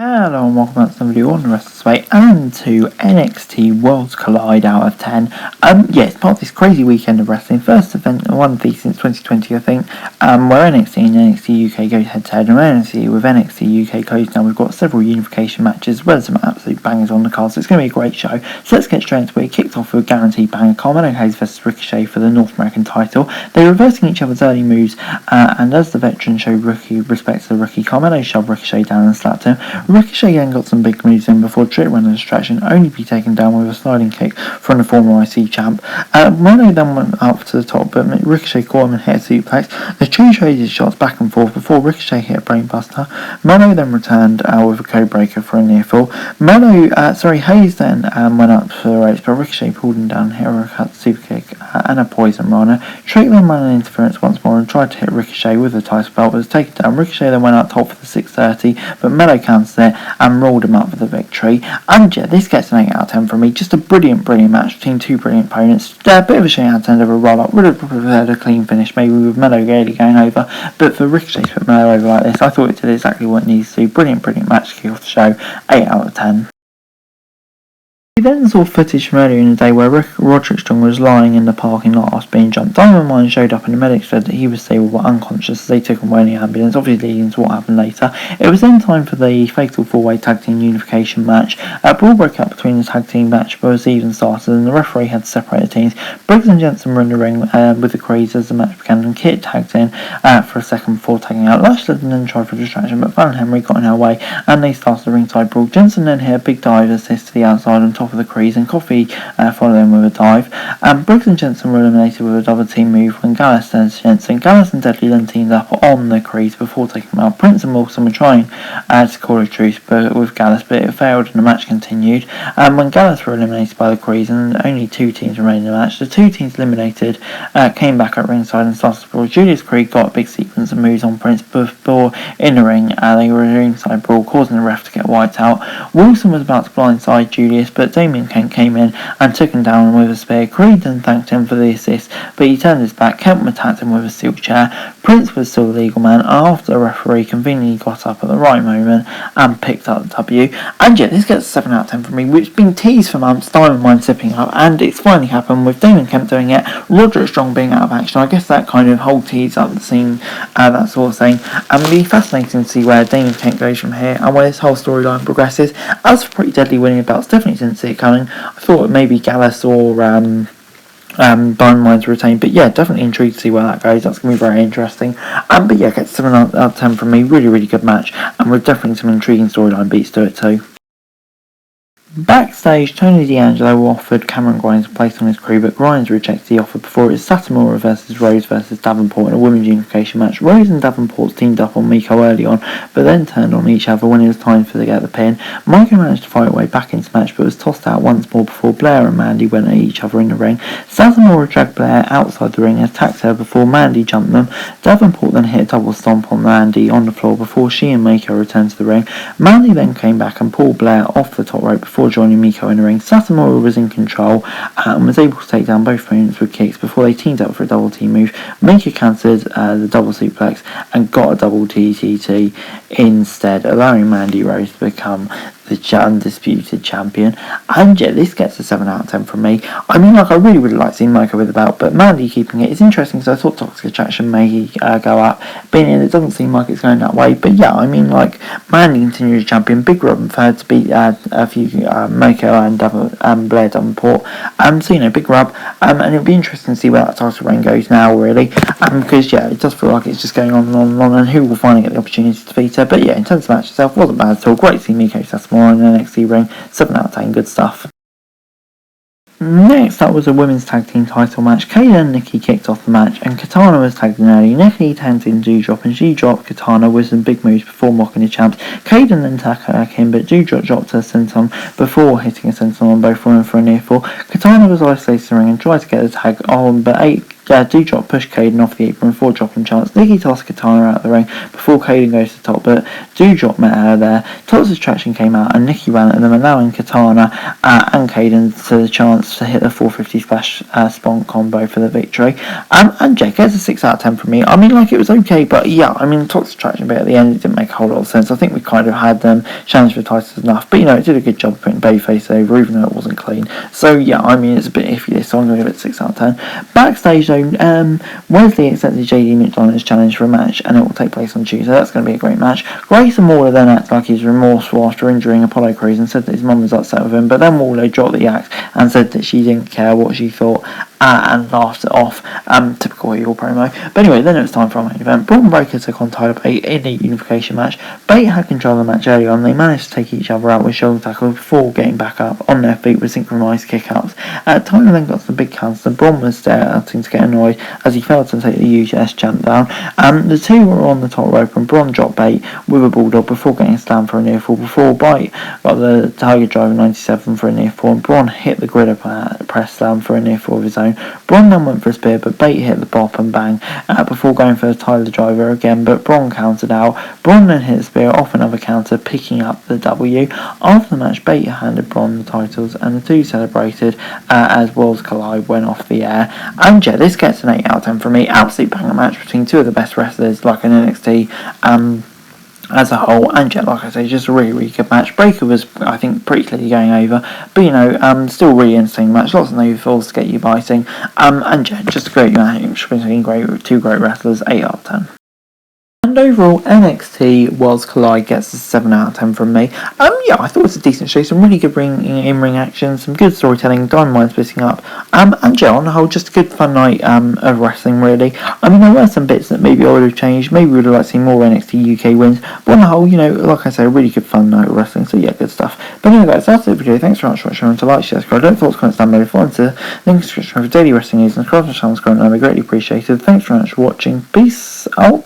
Hello and welcome back to the video on the rest of the way and to NXT Worlds Collide out of 10. It's part of this crazy weekend of wrestling. First event, one of these since 2020 I think, where NXT and NXT UK go head to head, and NXT with NXT UK codes now. We've got several unification matches as well as some absolute bangers on the card, so it's going to be a great show. So let's get straight into it. It kicked off with a guaranteed banger, Carmelo Hayes versus Ricochet for the North American title. They're reversing each other's early moves, and as the veteran showed respect to the rookie, Carmelo shoved Ricochet down and slapped him. Ricochet then got some big moves in before Trick ran a distraction, only be taken down with a sliding kick from the former IC champ. Mono then went up to the top, but Ricochet caught him and hit a suplex. The two traded shots back and forth before Ricochet hit a brainbuster. Mono then returned with a code breaker for a near fall. Hayes then went up for the ropes, but Ricochet pulled him down, hit a cut super kick and a poison rana. Trick then ran an interference once more and tried to hit Ricochet with the title belt, but was taken down. Ricochet then went up top for the 630, but Melo countered it and rolled him up for the victory. And yeah, this gets an 8 out of 10 from me. Just a brilliant match between two brilliant opponents. A bit of a shame at the end of a roll up. Would have preferred a clean finish, maybe with Melo really going over. But for Ricochet to put Melo over like this, I thought it did exactly what it needs to. Brilliant match to kick off the show. 8 out of 10. We then saw footage from earlier in the day where Roderick Strong was lying in the parking lot after being jumped. Diamond Mine showed up and the medics said that he was stable but unconscious as they took him away in the ambulance, obviously leading to what happened later. It was then time for the Fatal 4-Way Tag Team Unification match. A brawl broke out between the tag team match was even started and the referee had to separate the teams. Briggs and Jensen were in the ring with the Creeds as the match began, and Kit tagged in for a second before tagging out. Lashley then tried for distraction, but Van Henry got in her way and they started the ringside brawl. Jensen then hit a big dive assist to the outside on top of the Creeds, and Coffee followed them with a dive. Briggs and Jensen were eliminated with a double team move when Gallus turns to Jensen. Gallus and Deadly then teamed up on the Creeds before taking them out. Prince and Wilson were trying to call a truce with Gallus, but it failed and the match continued. When Gallus were eliminated by the Creeds and only two teams remained in the match, the two teams eliminated came back at ringside and started to brawl. Julius Creed got a big sequence of moves on Prince before in the ring they were in a ringside brawl, causing the ref to get wiped out. Wilson was about to blindside Julius, but Damien Kent came in and took him down with a spear. Creed then thanked him for the assist, but he turned his back. Kent attacked him with a steel chair. Prince was still the legal man after the referee conveniently got up at the right moment and picked up the W. And yeah, this gets a 7 out of 10 from me, which has been teased for months, Diamond Mine sipping up, and it's finally happened with Damon Kemp doing it, Roderick Strong being out of action. I guess that kind of whole tease up the scene, that sort of thing. And it'll be fascinating to see where Damon Kemp goes from here and where this whole storyline progresses. As for Pretty Deadly winning the belts, definitely didn't see it coming. I thought maybe Gallus or Diamond Mine to retain, but yeah, definitely intrigued to see where that goes. That's going to be very interesting. But yeah, gets 7 out of 10 from me. Really good match, and with definitely some intriguing storyline beats to it too. Backstage, Tony D'Angelo offered Cameron Grimes a place on his crew, but Grimes rejected the offer before it was Satomura versus Rose versus Davenport in a women's unification match. Rose and Davenport teamed up on Miko early on, but then turned on each other when it was time for to get the pin. Miko managed to fight her way back into the match, but was tossed out once more before Blair and Mandy went at each other in the ring. Satomura dragged Blair outside the ring and attacked her before Mandy jumped them. Davenport then hit a double stomp on Mandy on the floor before she and Miko returned to the ring. Mandy then came back and pulled Blair off the top rope before joining Miko in the ring. Satomura was in control and was able to take down both opponents with kicks before they teamed up for a double team move. Miko cancelled the double suplex and got a double TTT instead, allowing Mandy Rose to become the undisputed champion. And yeah, this gets a 7 out of 10 from me. I mean, I really would like seeing Miko with the belt, but Mandy keeping it is interesting because I thought Toxic Attraction may go up. Being in, it doesn't seem like it's going that way, but yeah, I mean, Mandy continues champion. Big Rob for her to beat a few Miko and Blair Davenport. So Big Rob, and it'll be interesting to see where that title reign goes now, really, because yeah, it does feel like it's just going on and on and on, and who will finally get the opportunity to defeat her. But yeah, in terms of the match itself, wasn't bad at all. Great to see Miko Satomura in the NXT ring. 7 out of 10, good stuff. Next up was a women's tag team title match. Kayla and Nikki kicked off the match and Katana was tagged in early. Nikki tagged in Doudrop and she dropped Katana with some big moves before mocking the champs. Kayla then tagged him, but Doudrop dropped her senton before hitting a senton on both women for a near fall. Katana was isolated in the ring and tried to get the tag on, but Doudrop pushed Caden off the apron before dropping Chance. Nikki tossed Katana out of the ring before Caden goes to the top, but Doudrop met her there. Tox's traction came out and Nikki ran at them, allowing Katana and Caden to the chance to hit the 450 splash spawn combo for the victory. And Jack gets a 6 out of 10 from me. I mean, like, it was okay, but yeah, I mean, Tox's traction bit at the end, it didn't make a whole lot of sense. I think we kind of had them challenge for titles enough, but it did a good job of putting Babyface over, even though it wasn't clean. So yeah, I mean, it's a bit iffy this, so I'm going to give it 6 out of 10. Backstage though, Wesley accepted JD McDonald's challenge for a match, and it will take place on Tuesday. That's going to be a great match. Grayson Waller then acted like he's remorseful after injuring Apollo Crews and said that his mum was upset with him, but then Waller dropped the axe and said that she didn't care what she thought and laughed it off. Typical heel promo. But anyway, then it was time for our main event. Braun Breaker took on Tyler Bate in a unification match. Bate had control of the match early on. They managed to take each other out with shoulder tackles before getting back up on their feet with synchronised kick-outs. Tyler then got to the big counter. Braun was starting to get annoyed as he failed to take the US champ down. The two were on the top rope and Braun dropped Bate with a bulldog before getting slammed for a near fall. Before Bate got the Tiger Driver 97 for a near fall, and Braun hit the grider press slam for a near fall of his own. Braun then went for a spear, but Bate hit the bop and bang before going for the Tyler Driver again, but Braun countered out. Braun then hit the spear off another counter, picking up the W. After the match, Bate handed Braun the titles, and the two celebrated as Worlds Collide went off the air. And yeah, this gets an 8 out of 10 from me. Absolute banger match between two of the best wrestlers, like an NXT as a whole, and yeah, like I say, just a really, really good match. Breaker was, I think, pretty clearly going over, but still really interesting match. Lots of no falls to get you biting, and yeah, just a great match between two great wrestlers. 8 out of 10. And overall, NXT Worlds Collide gets a 7 out of 10 from me. Yeah, I thought it was a decent show. Some really good in-ring action, some good storytelling, dynamite splitting up, and yeah, on the whole, just a good fun night of wrestling, really. I mean, there were some bits that maybe I would have changed. Maybe we would have liked to see more NXT UK wins, but on the whole, like I say, a really good fun night of wrestling. So yeah, good stuff. But anyway, guys, that's the video. Thanks very much for watching. Remember to like, share, subscribe. Don't forget to comment down below. Follow to link in the description for daily wrestling news and subscribe to the channel. I'd be greatly appreciated. Thanks very much for watching. Peace out.